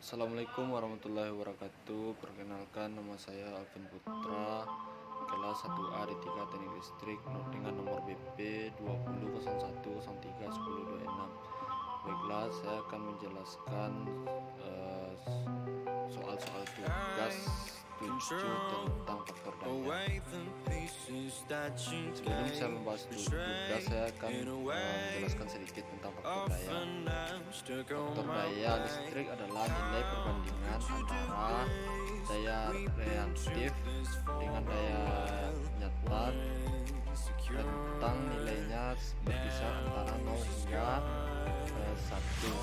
Assalamualaikum warahmatullahi wabarakatuh. Perkenalkan, nama saya Alvin Putra, kelas 1A D3 Teknik Listrik dengan nomor BP 2001031026. Baiklah, saya akan menjelaskan soal-soal tugas 7 tentang faktor daya. Sebelum saya membahas tugas, saya akan menjelaskan sedikit tentang faktor daya. Faktor daya listrik adalah nilai perbandingan antara daya reaktif dengan daya nyata. Rentang nilainya berkisar antara 0 hingga 1. Faktor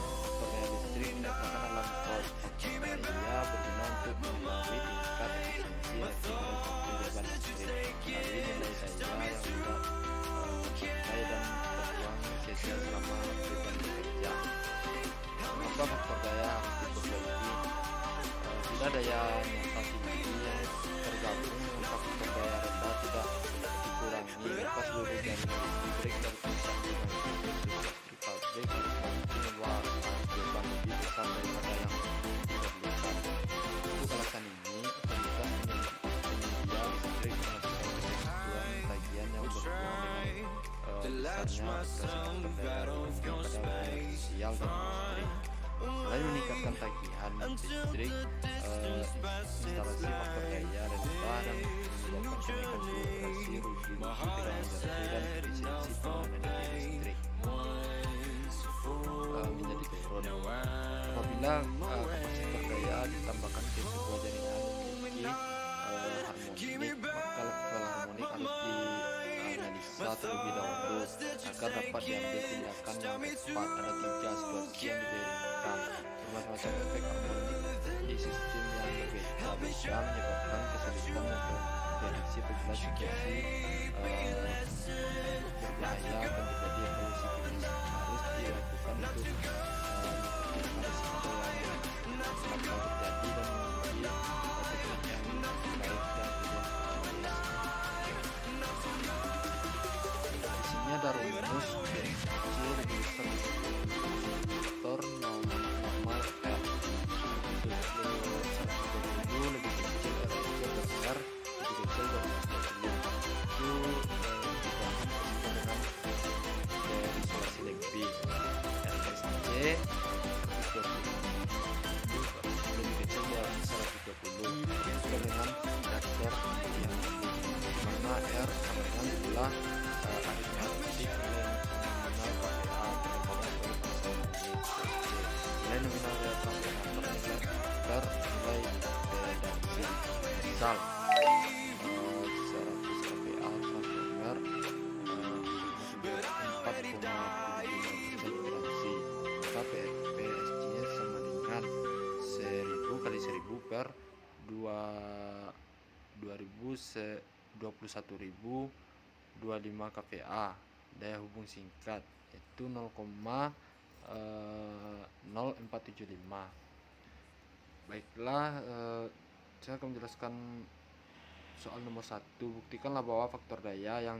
daya listrik dinyatakan dalam volt. Faktor daya berguna untuk mengetahui tingkat efisiensi elektrik dalam listrik dari nilai daya yang tidak terpakai dan terbuang sia-sia selama aktivitas bekerja. Maka faktor daya harus diperbaiki. Bila daya nyata tinggi yang tergabung dengan faktor daya rendah tidak dikurangi, maka seluruh jaringan listrik dari perusahaan di pabrik harus mampu mengeluarkan beban lebih besar daripada yang diperlukan. Untuk alasan ini, otoritas penyedia listrik menentukan ketentuan tagihan yang berhubungan dengan besarnya operasi faktor daya pada biaya sosial dan listrik. Selain meningkatkan tagihan listrik, instalasi faktor daya rendah dan menyebabkan kenaikan suhu operasi, rugi tegangan energi dan efisiensi penggunaan energi listrik menjadi turun. Apabila kapasitor daya ditambahkan ke sebuah jaringan memiliki harmonik, maka level harmonik harus dianalisa terlebih dahulu agar dapat diambil tindakan yang tepat. Ada 3 situasi yang diinginkan. Bermacam-macam efek harmonik di sistem yang berbeda-beda menyebabkan kesulitan untuk memprediksi apabila situasi berbahaya akan terjadi evolusi kritis. Harus dilakukan untuk memperkirakan risiko yang bakal terjadi dan memiliki petunjuk yang baik dan tidak di sini ada rumus PSC lebih besar faktor normal R untuk lebih kecil R kecil besar lebih kecil dari itu dibahas dengan dari isolasi lebih RSC 120 lebih kecil dari 120 juga dengan reaktor yang mana R sama dengan jumlah aritmetik nominal KPA nilai nominal reaktor per nilai reduksi. Misal 100 KPA transformer 4,75% reduksi, maka PSC sama dengan 1000 kali 1000 per 21.025 KPA. Daya hubung singkat yaitu 0,0475. Baiklah, saya akan menjelaskan soal nomor 1. Buktikanlah bahwa faktor daya yang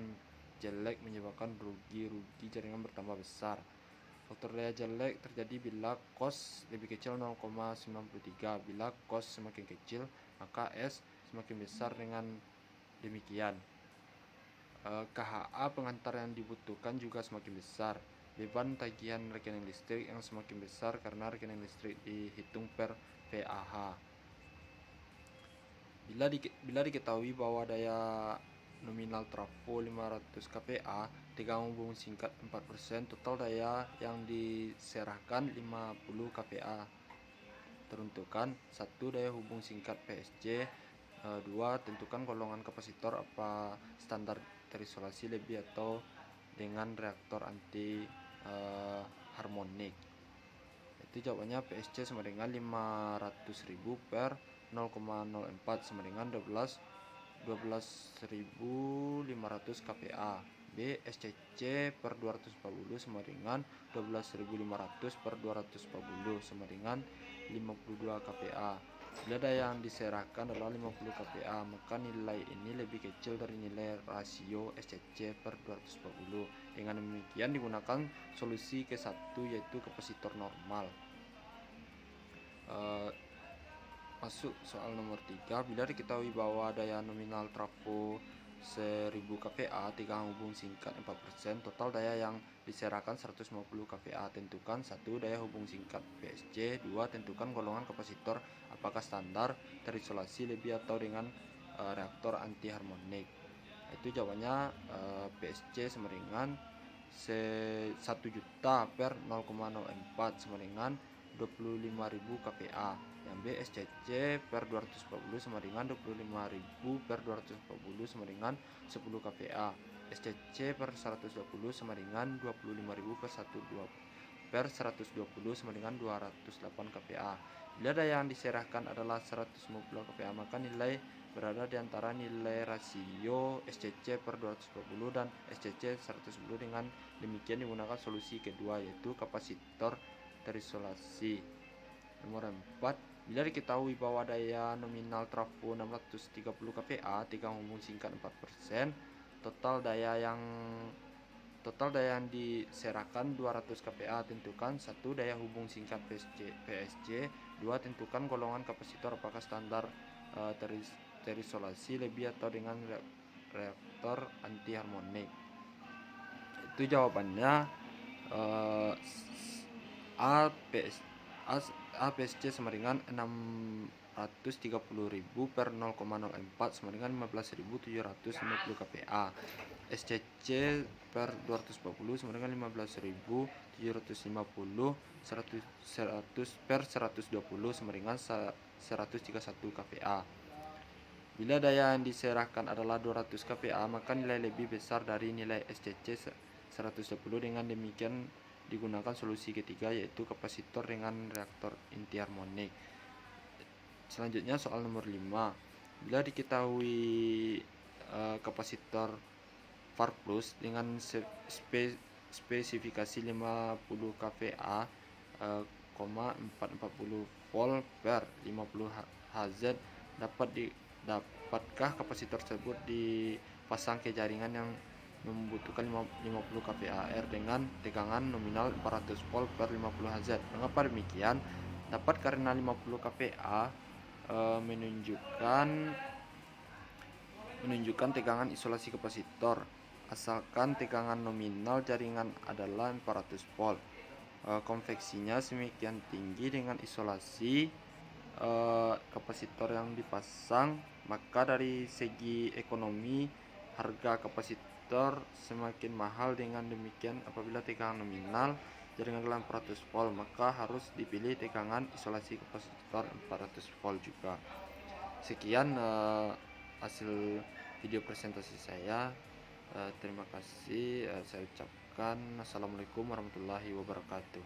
jelek menyebabkan rugi jaringan bertambah besar. Faktor daya jelek terjadi bila cos lebih kecil 0,93. Bila cos semakin kecil, maka S semakin besar. Dengan demikian, KHA pengantar yang dibutuhkan juga semakin besar. Beban tagihan rekening listrik yang semakin besar karena rekening listrik dihitung per PAH. Bila diketahui bahwa daya nominal trafo 500 kPa, tegangan hubung singkat 4%, total daya yang diserahkan 50 kPa. Teruntukkan 1. Daya hubung singkat PSC. 2. Tentukan golongan kapasitor apa standar terisolasi lebih atau dengan reaktor anti harmonik. Itu jawabannya PSC sama dengan 500.000 per 0,04 sama dengan 12.500 kPa. B. SCC per 240 sama dengan 12.500 per 240 sama dengan 52 kPa. Bila daya yang diserahkan adalah 50 kPa, maka nilai ini lebih kecil dari nilai rasio SCC per 240. Dengan demikian digunakan solusi ke-1 yaitu kapasitor normal. Masuk soal nomor 3. Bila diketahui bahwa daya nominal trafo 1000 kPa, tegangan hubung singkat 4%, total daya yang diserahkan 150 kPa. Tentukan 1. Daya hubung singkat PSC. 2. Tentukan golongan kapasitor, apakah standar, terisolasi, lebih atau dengan reaktor anti harmonik. Itu jawabannya PSC sama dengan 1 juta per 0,04 sama dengan 25.000 kPa. Yang B, SCC per 240 sama dengan 25.000 per 240 sama dengan 10 kPa. SCC per 120 sama dengan 25.000 per 120 sama dengan 208 kPa. Bila daya yang diserahkan adalah 150 kPa, maka nilai berada di antara nilai rasio SCC per 240 dan SCC 110. Dengan demikian digunakan solusi kedua, yaitu kapasitor terisolasi. Nomor 4. Bila diketahui bahwa daya nominal trafo 630 kPa, tegangan hubung singkat 4%, total daya yang diserahkan 200 kPa. Tentukan 1. Daya hubung singkat PSC. 2. Tentukan golongan kapasitor, apakah standar, terisolasi, lebih atau dengan reaktor anti harmonik. Itu jawabannya APSC sama dengan 630.000 per 0,04 sama dengan 15.750 kPa. SCC per 240 sama dengan 15.750 100 per 120 sama dengan 131 kPa. Bila daya yang diserahkan adalah 200 kPa, maka nilai lebih besar dari nilai SCC 110. Dengan demikian digunakan solusi ketiga, yaitu kapasitor dengan reaktor inti harmonik. Selanjutnya soal nomor 5. Bila diketahui kapasitor VAR plus dengan spesifikasi 50 kVA, 440 volt per 50 Hz, dapatkah kapasitor tersebut dipasang ke jaringan yang membutuhkan 50 kPa dengan tegangan nominal 400 volt per 50 Hz. Mengapa demikian? Dapat karena 50 kPa menunjukkan tegangan isolasi kapasitor, asalkan tegangan nominal jaringan adalah 400 volt. Konveksinya semakin tinggi dengan isolasi kapasitor yang dipasang, maka dari segi ekonomi harga kapasitor semakin mahal. Dengan demikian apabila tegangan nominal jaringan adalah 400 volt, maka harus dipilih tegangan isolasi kapasitor 400 volt juga. Sekian hasil video presentasi saya. Terima kasih. Saya ucapkan assalamualaikum warahmatullahi wabarakatuh.